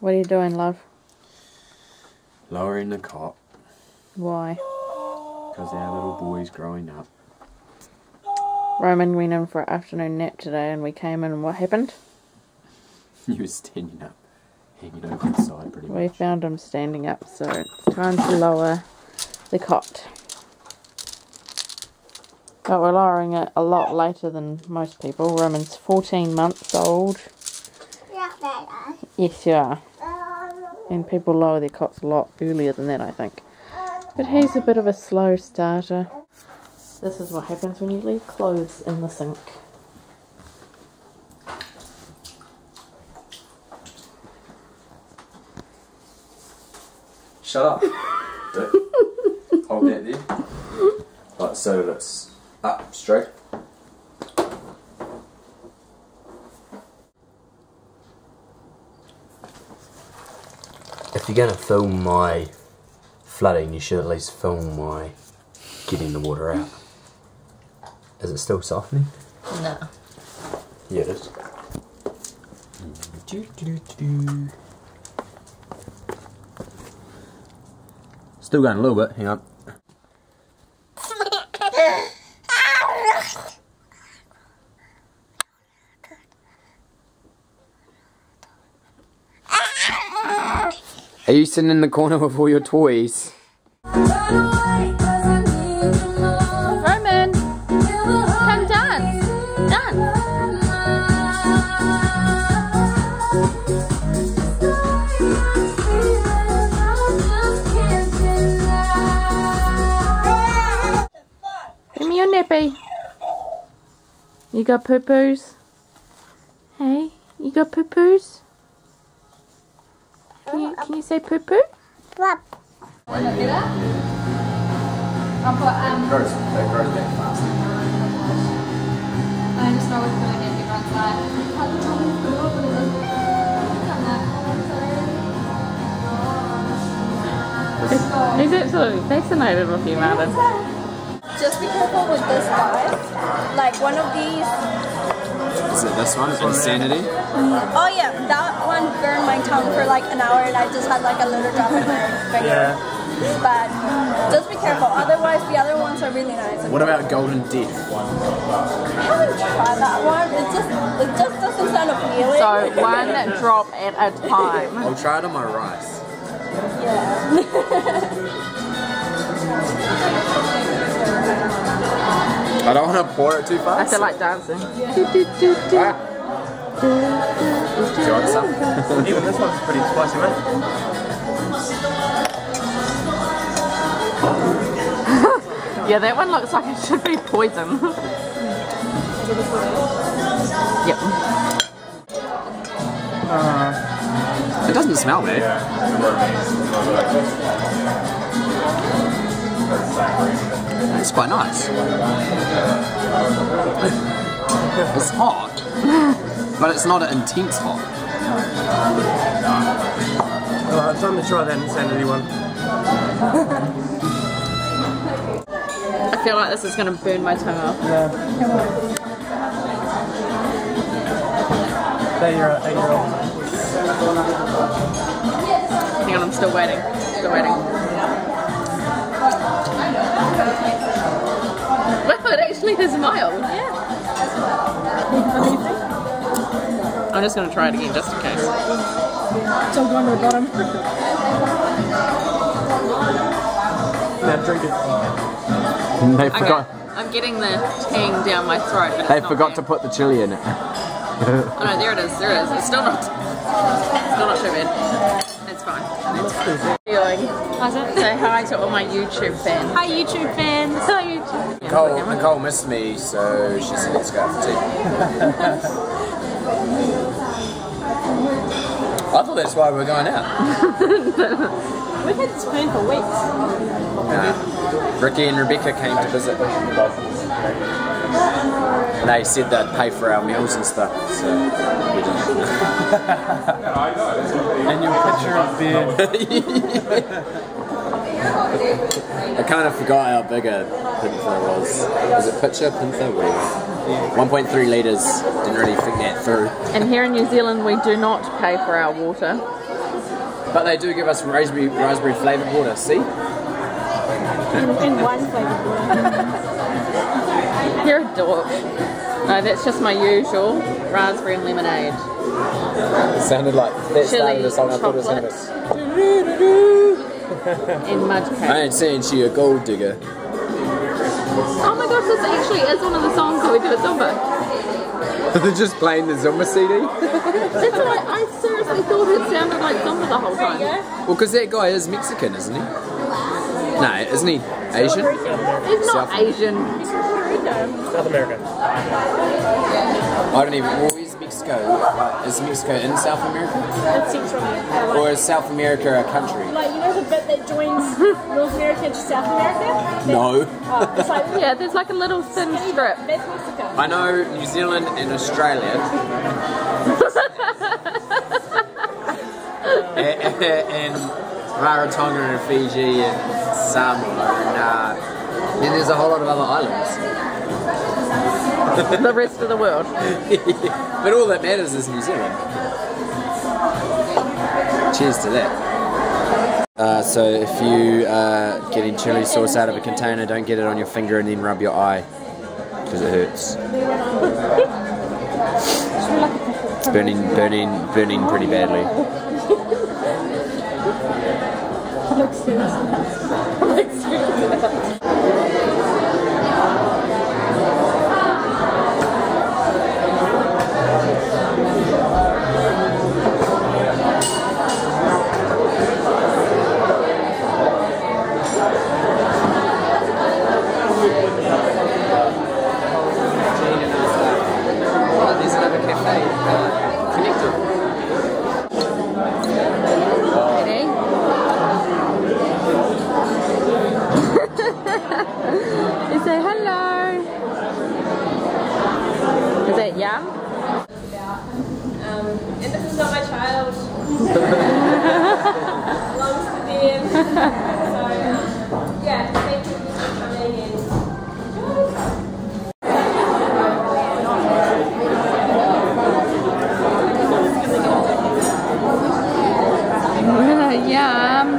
What are you doing, love? Lowering the cot. Why? Because our little boy's growing up. Roman went in for an afternoon nap today and we came in and what happened? He was standing up, hanging over the side pretty much. We found him standing up, so it's time to lower the cot. But we're lowering it a lot later than most people. Roman's 14 months old. Yes, you are. And people lower their cots a lot earlier than that, I think. But he's a bit of a slow starter. This is what happens when you leave clothes in the sink. Shut up. Hold that there. Right, so let's up straight. If you're going to film my flooding, you should at least film my getting the water out. Is it still softening? No. Yeah, it is. Still going a little bit, hang on. Are you sitting in the corner with all your toys? Roman! Come dance! Dance! Give me your nippy. You got poo-poos? Hey, you got poo-poos? Can you say poo-poo? Flop. It grows back fast. I just know it's going to get you outside. He's absolutely fascinated with you, Martin. Just be careful with this guy. Like one of these. Is it this one? Insanity? Oh yeah, that one burned my tongue for like an hour and I just had like a little drop in my finger. Yeah. But just be careful, otherwise the other ones are really nice. What about Golden Death? I haven't tried that one. It just doesn't sound appealing. So one drop at a time. I'll try it on my rice. Yeah. I don't want to pour it too fast. I feel like dancing. Do you want some? Even this one's pretty spicy, mate. Yeah, that one looks like it should be poison. Yep. It doesn't smell bad. It's quite nice. It's hot, but it's not an intense hot. Alright, time to try that insanity one. I feel like this is going to burn my tongue off. Yeah. There you're at, 8-year-old. Hang on, I'm still waiting. Still waiting. Wow, it actually is mild. Yeah. I'm just going to try it again just in case. So I'm going to the bottom. Now drink it. They forgot. Okay, I'm getting the tang down my throat. But They it's not forgot there. to put the chili in it. Oh no, there it is. There it is. It's still not too bad. It's fine. It's fine. Feeling. Say hi to all my YouTube fans. Hi YouTube fans. Hi YouTube. Nicole missed me, so she said let's go out for tea. I thought that's why we're going out. We've had this plan for weeks. Ricky and Rebecca came to visit. And they said they'd pay for our meals and stuff, so we didn't. And your picture of beard. I kind of forgot how big a pinther was. Was it pitcher, pinther, whatever. 1.3 litres, didn't really think that through. And here in New Zealand we do not pay for our water. But they do give us raspberry flavoured water, see? In one flavour. You're a dork. No, that's just my usual raspberry and lemonade. It sounded like that started the song. I thought it was going to And mud cake. I ain't saying she a gold digger. Oh my gosh, this actually is one of the songs that we do at Zumba. They're just playing the Zumba CD? That's why I seriously thought it sounded like Zumba the whole time. Well, because that guy is Mexican, isn't he? No, isn't he Asian? He's not Asian. South America. I don't even. Well, is Mexico? Is Mexico in South America? That's Central America. Or is South America a country? Like, you know the bit that joins North America to South America? No. It's like, Yeah, there's like a little thin strip. that's Mexico. I know New Zealand and Australia. and Rarotonga and Fiji and Samoa and then there's a whole lot of other islands. The rest of the world. But all that matters is New Zealand. Cheers to that. So if you getting chili sauce out of a container, don't get it on your finger and then rub your eye because it hurts. It's burning pretty badly. There's another cafe connected. You say hello. Is that yum? And this is not my child. Belongs to them. So, yeah, thank you for coming in. Yum.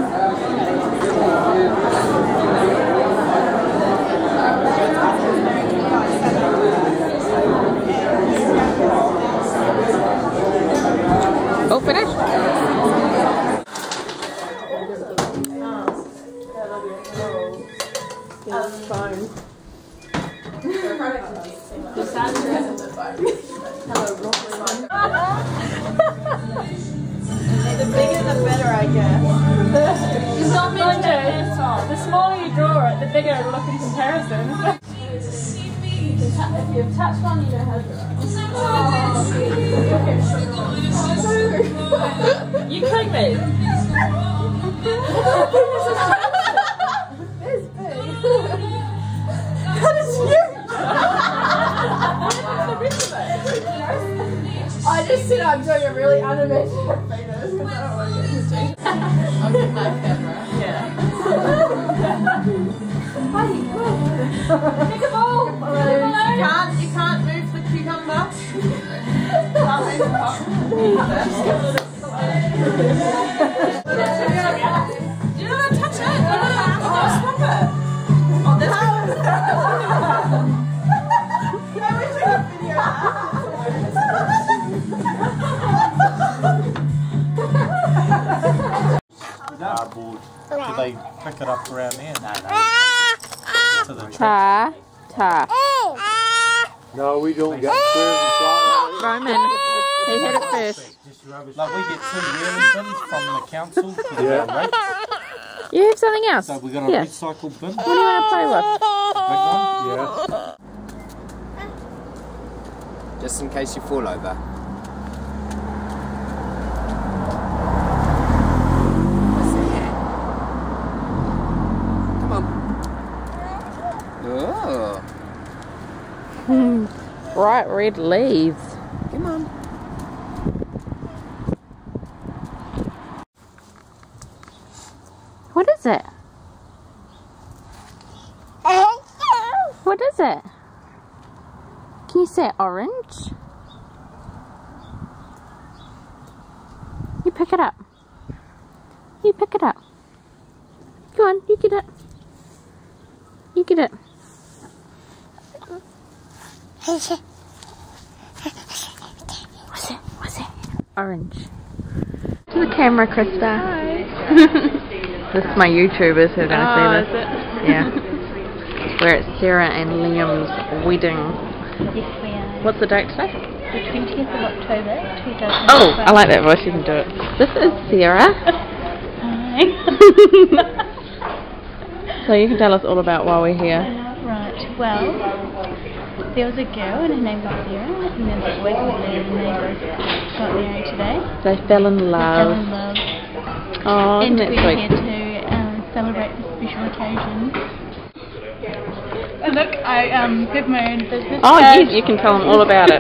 Oh, finished? That's fine. The bigger the better, I guess. It's not the smaller you draw it, the bigger it'll look in comparison. If you've touched one, you know how to draw it. You click me. This big. That is huge. I just said I'm doing a really animated fingers because I don't want to get distracted. I'll get my camera. Yeah. Pick a ball. You can't move the cucumber. You don't touch it. You don't stop it. Oh, this Can we take a video of Cardboard. Do they pick it up around there? No. To the Ta. No, we don't get squares and flat. Roman, he hit it first. Like we get 2 wheelie bins from the council for the rate. You have something else? So we got a Yeah. recycle bin. What do you want to play with? Big one. Yeah. Just in case you fall over. Come on. Oh. Bright red leaves. Come on. What is it? What is it? Can you say orange? You pick it up. You pick it up. Go on, you get it. You get it. What's it? What's it? Orange. To the camera, Krista. Hi. This is my YouTubers who are going to see this. Is it? Yeah. We're at Sarah and Liam's wedding. Yes, we are. What's the date today? The 20th of October, 2012. Oh, I like that voice. You can do it. This is Sarah. Hi. So you can tell us all about why we're here. Right, well, there was a girl and her name was Sarah, and there's a boy called Liam, and they both got married today. They fell in love. They fell in love. Oh, And isn't that we're sweet? here to celebrate this special occasion. Look, I have my own business Oh, card. yes, you can tell them all about it.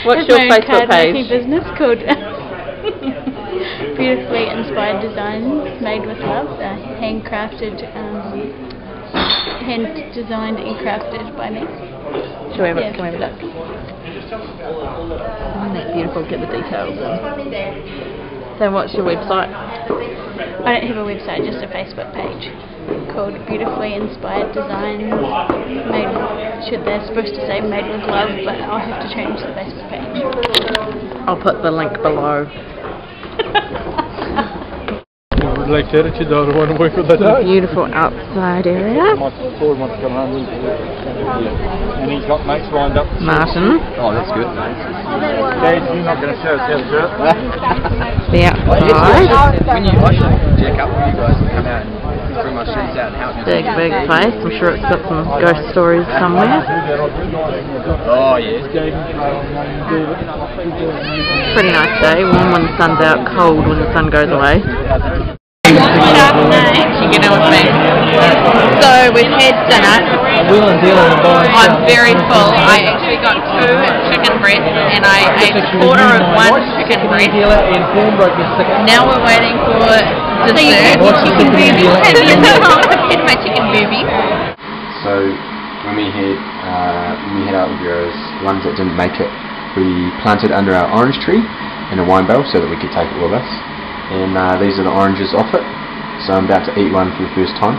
What's Have your my own Facebook card-making page? business called Beautifully Inspired Designs Made with Love, handcrafted, hand designed and crafted by me. Shall we have Yeah. Can we have a look? Isn't that beautiful? Get the details in. So what's your website? I don't have a website, just a Facebook page called Beautifully Inspired Designs Made. They're supposed to say Made with Love, but I'll have to change the Facebook page. I'll put the link below. Like attitude, I don't want to work with that. Beautiful outside area. My boy wants to come home and he's got mates lined up. Martin. Oh, that's good. Dad, you're not going to show us how to do it. The outside. When you, I should jack up with you guys and come out and bring my shoes out and help you. Big place. I'm sure it's got some ghost stories somewhere. Oh, yeah. Pretty nice day. Warm when the sun's out, cold when the sun goes away. You get in with me. So we've had dinner. I'm very full. I actually got 2 chicken breasts and I ate a quarter of 1 chicken breast. Now we're waiting for dessert. Chicken boobies. Had my chicken boobies. So when we head out with yours, ones that didn't make it, we planted under our orange tree in a wine barrel so that we could take it with us. And these are the oranges off it, so I'm about to eat one for the first time.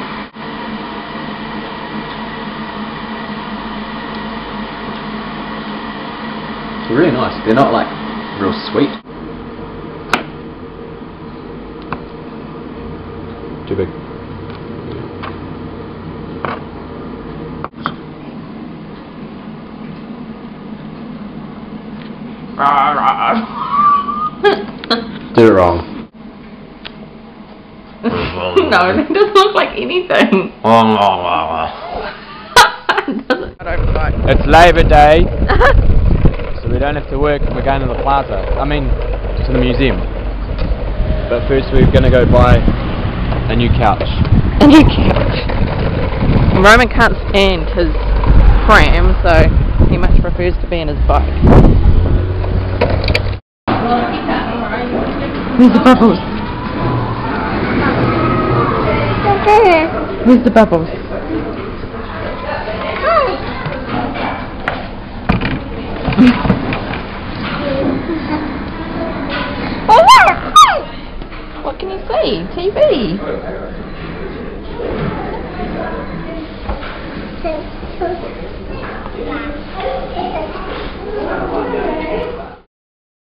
They're really nice. They're not like real sweet. Too big. Did it wrong. No, it doesn't look like anything. It's Labor Day, so we don't have to work and we're going to the plaza. I mean, to the museum. But first we're going to go buy a new couch. A new couch. Roman can't stand his pram, so he much prefers to be in his bike. Where's the bubbles? Where's the bubbles? What can you see? TV.